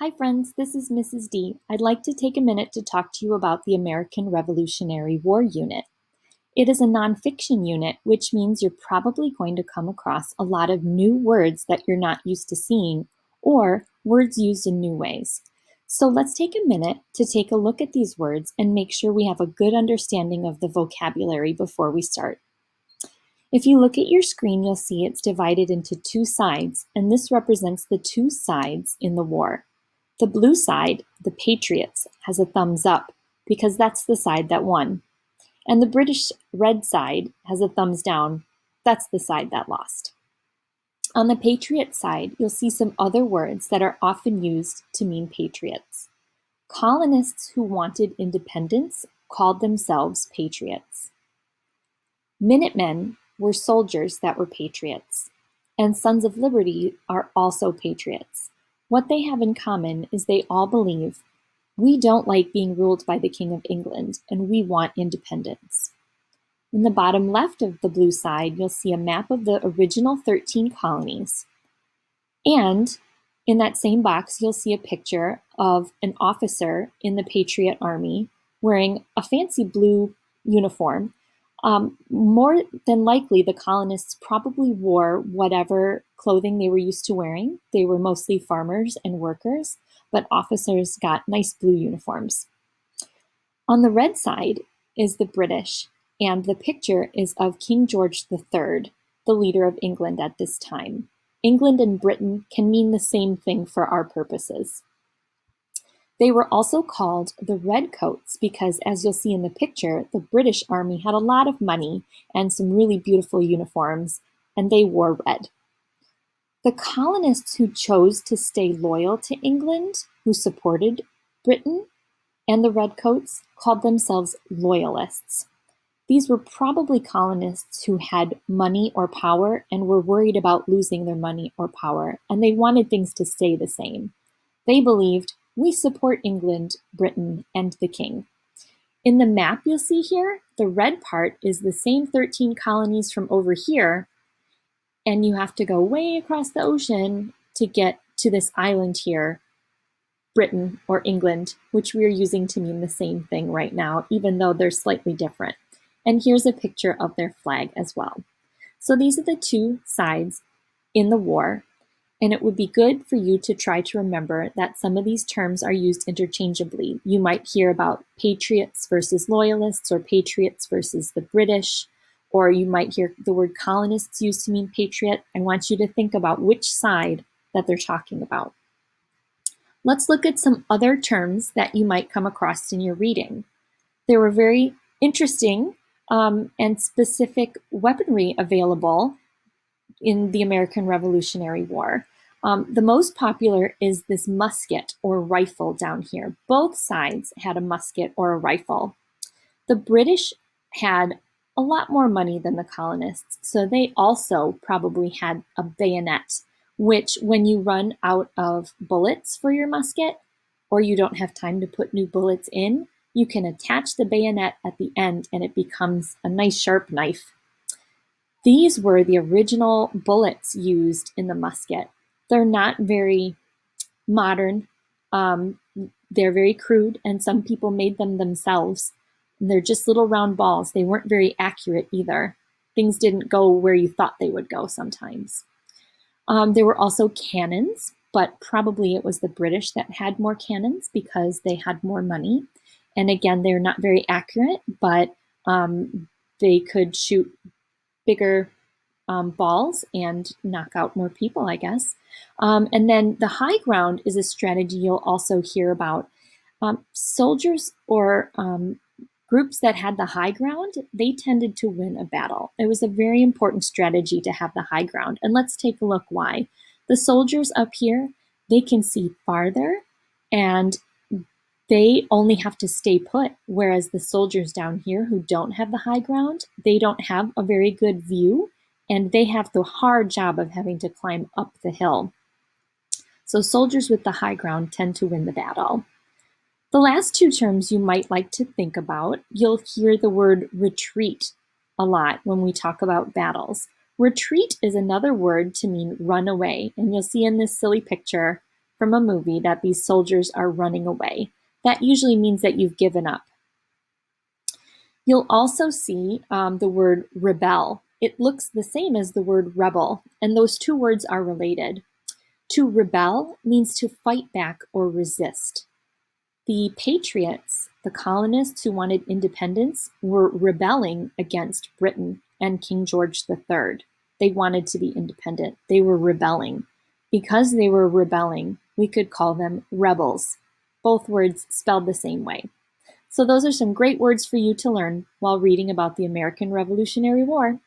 Hi friends, this is Mrs. D. I'd like to take a minute to talk to you about the American Revolutionary War Unit. It is a nonfiction unit, which means you're probably going to come across a lot of new words that you're not used to seeing, or words used in new ways. So let's take a minute to take a look at these words and make sure we have a good understanding of the vocabulary before we start. If you look at your screen, you'll see it's divided into two sides, and this represents the two sides in the war. The blue side, the Patriots, has a thumbs up because that's the side that won. And the British red side has a thumbs down. That's the side that lost. On the Patriot side, you'll see some other words that are often used to mean patriots. Colonists who wanted independence called themselves patriots. Minutemen were soldiers that were patriots. And Sons of Liberty are also patriots. What they have in common is they all believe we don't like being ruled by the King of England and we want independence. In the bottom left of the blue side, you'll see a map of the original 13 colonies. And in that same box, you'll see a picture of an officer in the Patriot Army wearing a fancy blue uniform. More than likely, the colonists probably wore whatever clothing they were used to wearing. They were mostly farmers and workers, but officers got nice blue uniforms. On the red side is the British, and the picture is of King George III, the leader of England at this time. England and Britain can mean the same thing for our purposes. They were also called the Redcoats because, as you'll see in the picture, the British Army had a lot of money and some really beautiful uniforms, and they wore red. The colonists who chose to stay loyal to England, who supported Britain, and the Redcoats called themselves Loyalists. These were probably colonists who had money or power and were worried about losing their money or power, and they wanted things to stay the same. They believed, we support England, Britain, and the king. In the map you'll see here, the red part is the same 13 colonies from over here, and you have to go way across the ocean to get to this island here, Britain or England, which we are using to mean the same thing right now, even though they're slightly different. And here's a picture of their flag as well. So these are the two sides in the war. And it would be good for you to try to remember that some of these terms are used interchangeably. You might hear about patriots versus loyalists, or patriots versus the British, or you might hear the word colonists used to mean patriot. I want you to think about which side that they're talking about. Let's look at some other terms that you might come across in your reading. There were very interesting and specific weaponry available in the American Revolutionary War. The most popular is this musket or rifle down here. Both sides had a musket or a rifle. The British had a lot more money than the colonists, so they also probably had a bayonet, which when you run out of bullets for your musket, or you don't have time to put new bullets in, you can attach the bayonet at the end and it becomes a nice sharp knife. These were the original bullets used in the musket. They're not very modern. They're very crude, and some people made them themselves. And they're just little round balls. They weren't very accurate either. Things didn't go where you thought they would go sometimes. There were also cannons, but probably it was the British that had more cannons because they had more money. And again, they're not very accurate, but they could shoot bigger balls and knock out more people, I guess. And then the high ground is a strategy you'll also hear about. Soldiers or groups that had the high ground, they tended to win a battle. It was a very important strategy to have the high ground. And let's take a look why. The soldiers up here, they can see farther and they only have to stay put, whereas the soldiers down here who don't have the high ground, they don't have a very good view, and they have the hard job of having to climb up the hill. So soldiers with the high ground tend to win the battle. The last two terms you might like to think about, you'll hear the word retreat a lot when we talk about battles. Retreat is another word to mean run away, and you'll see in this silly picture from a movie that these soldiers are running away. That usually means that you've given up. You'll also see the word rebel. It looks the same as the word rebel, and those two words are related. To rebel means to fight back or resist. The patriots, the colonists who wanted independence, were rebelling against Britain and King George III. They wanted to be independent. They were rebelling. Because they were rebelling, we could call them rebels. Both words spelled the same way. So those are some great words for you to learn while reading about the American Revolutionary War.